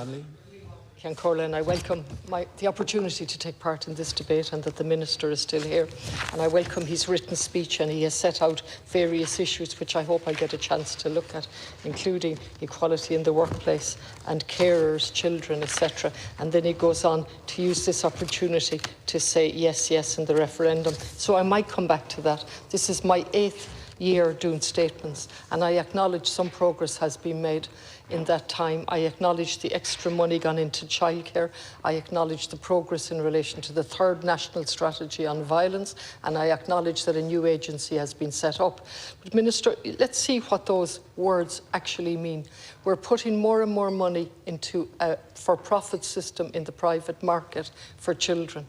Connolly. And I welcome the opportunity to take part in this debate and that the Minister is still here. And I welcome his written speech, and he has set out various issues which I hope I get a chance to look at, including equality in the workplace and carers, children, etc. And then he goes on to use this opportunity to say yes, yes in the referendum. So I might come back to that. This is my 8th year doing statements, and I acknowledge some progress has been made in that time. I acknowledge the extra money gone into childcare. I acknowledge the progress in relation to the 3rd National Strategy on Violence, and I acknowledge that a new agency has been set up. But Minister, let's see what those words actually mean. We're putting more and more money into a for-profit system in the private market for children.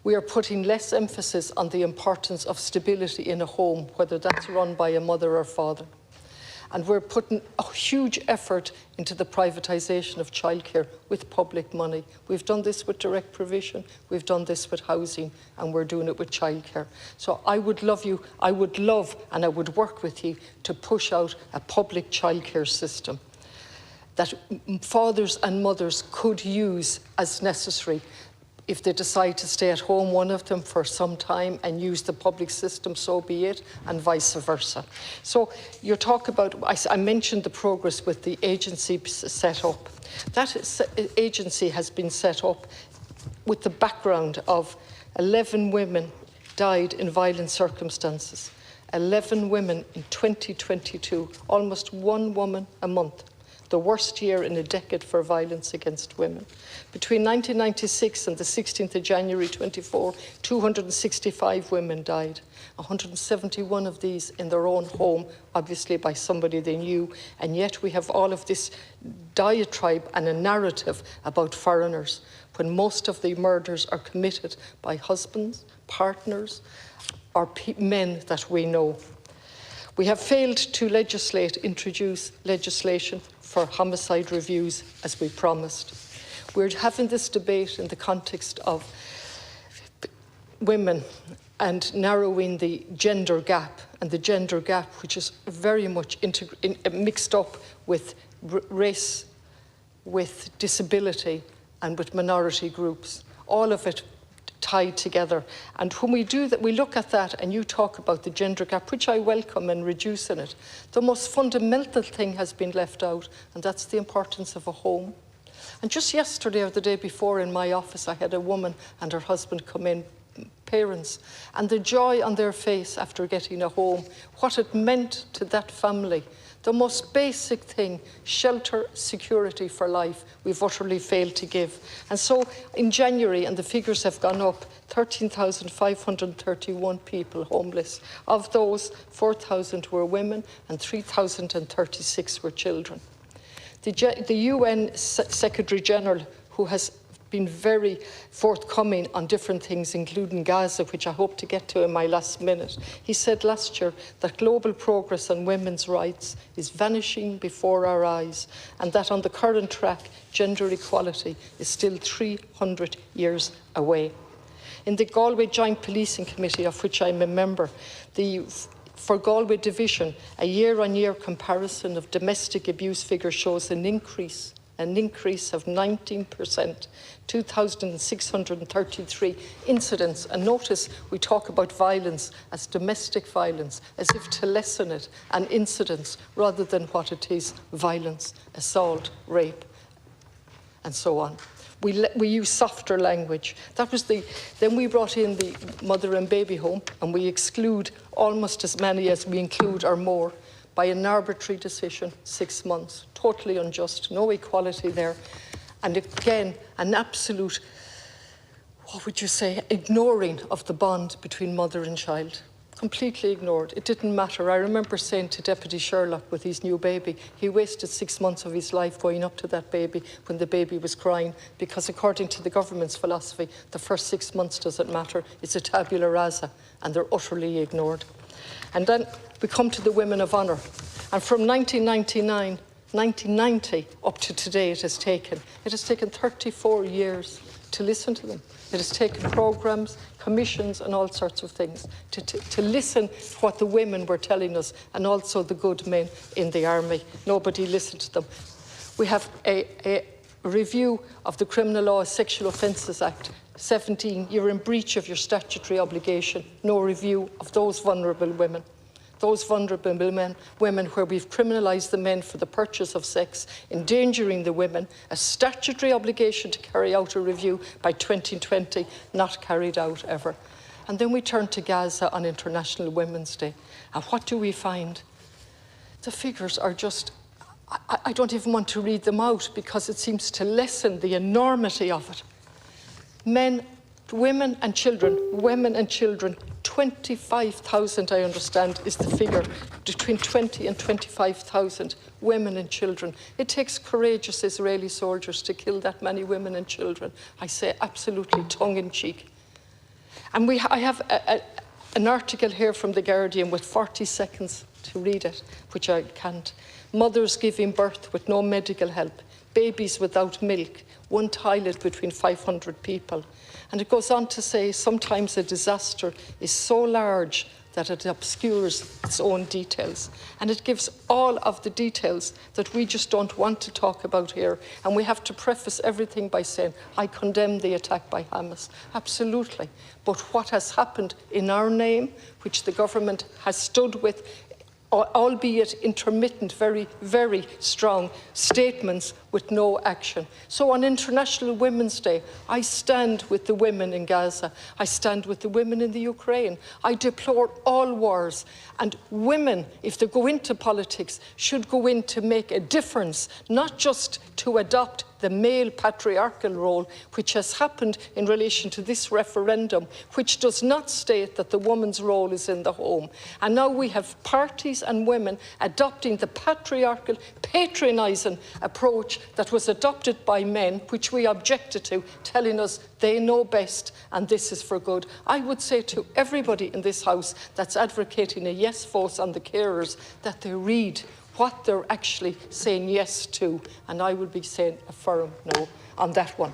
We are putting less emphasis on the importance of stability in a home, whether that's run by a mother or father. And we're putting a huge effort into the privatisation of childcare with public money. We've done this with direct provision, we've done this with housing, and we're doing it with childcare. So I would love and I would work with you to push out a public childcare system that fathers and mothers could use as necessary. If they decide to stay at home, one of them, for some time and use the public system, so be it, and vice versa. So you talk about, I mentioned the progress with the agency set up. That agency has been set up with the background of 11 women died in violent circumstances. 11 women in 2022, almost 1 woman a month. The worst year in a decade for violence against women. Between 1996 and the 16th of January 24, 265 women died. 171 of these in their own home, obviously by somebody they knew, and yet we have all of this diatribe and a narrative about foreigners, when most of the murders are committed by husbands, partners, or men that we know. We have failed to introduce legislation for homicide reviews as we promised. We're having this debate in the context of women and narrowing the gender gap, and the gender gap which is very much mixed up with race, with disability and with minority groups, all of it tied together. And when we do that, we look at that, and you talk about the gender gap, which I welcome, and reducing it. The most fundamental thing has been left out, and that's the importance of a home. And just yesterday or the day before in my office, I had a woman and her husband come in, parents, and the joy on their face after getting a home, what it meant to that family. The most basic thing, shelter, security for life, we've utterly failed to give. And so in January, and the figures have gone up, 13,531 people homeless. Of those, 4,000 were women and 3,036 were children. The UN Secretary General, who has been very forthcoming on different things, including Gaza, which I hope to get to in my last minute. He said last year that global progress on women's rights is vanishing before our eyes, and that on the current track, gender equality is still 300 years away. In the Galway Joint Policing Committee, of which I'm a member, for Galway Division, a year-on-year comparison of domestic abuse figures shows an increase of 19%, 2,633 incidents. And notice we talk about violence as domestic violence, as if to lessen it, and incidents rather than what it is: violence, assault, rape, and so on. We use softer language. Then we brought in the mother and baby home, and we exclude almost as many as we include or more by an arbitrary decision, 6 months. Totally unjust, no equality there. And again, an absolute, what would you say, ignoring of the bond between mother and child. Completely ignored. It didn't matter. I remember saying to Deputy Sherlock with his new baby, he wasted 6 months of his life going up to that baby when the baby was crying, because according to the government's philosophy, the first 6 months doesn't matter. It's a tabula rasa, and they're utterly ignored. And then we come to the women of honour. And from 1990 up to today, it has taken 34 years to listen to them. It has taken programmes, commissions and all sorts of things to listen to what the women were telling us, and also the good men in the army. Nobody listened to them. We have review of the Criminal Law Sexual Offences Act. 17, you're in breach of your statutory obligation. No review of those vulnerable women. Those vulnerable women where we've criminalised the men for the purchase of sex, endangering the women, a statutory obligation to carry out a review by 2020, not carried out ever. And then we turn to Gaza on International Women's Day. And what do we find? The figures are just, I don't even want to read them out because it seems to lessen the enormity of it. Men, women and children, 25,000, I understand, is the figure, between 20 and 25,000 women and children. It takes courageous Israeli soldiers to kill that many women and children. I say absolutely tongue-in-cheek. And I have an article here from The Guardian with 40 seconds to read it, which I can't. Mothers giving birth with no medical help, babies without milk, one toilet between 500 people. And it goes on to say sometimes a disaster is so large that it obscures its own details. And it gives all of the details that we just don't want to talk about here. And we have to preface everything by saying, I condemn the attack by Hamas. Absolutely. But what has happened in our name, which the government has stood with, albeit intermittent, very, very strong statements with no action. So on International Women's Day, I stand with the women in Gaza. I stand with the women in the Ukraine. I deplore all wars. And women, if they go into politics, should go in to make a difference, not just to adopt the male patriarchal role, which has happened in relation to this referendum, which does not state that the woman's role is in the home. And now we have parties and women adopting the patriarchal, patronising approach that was adopted by men, which we objected to, telling us they know best and this is for good. I would say to everybody in this House that's advocating a yes vote on the carers that they read what they're actually saying yes to, and I will be saying a firm no on that one.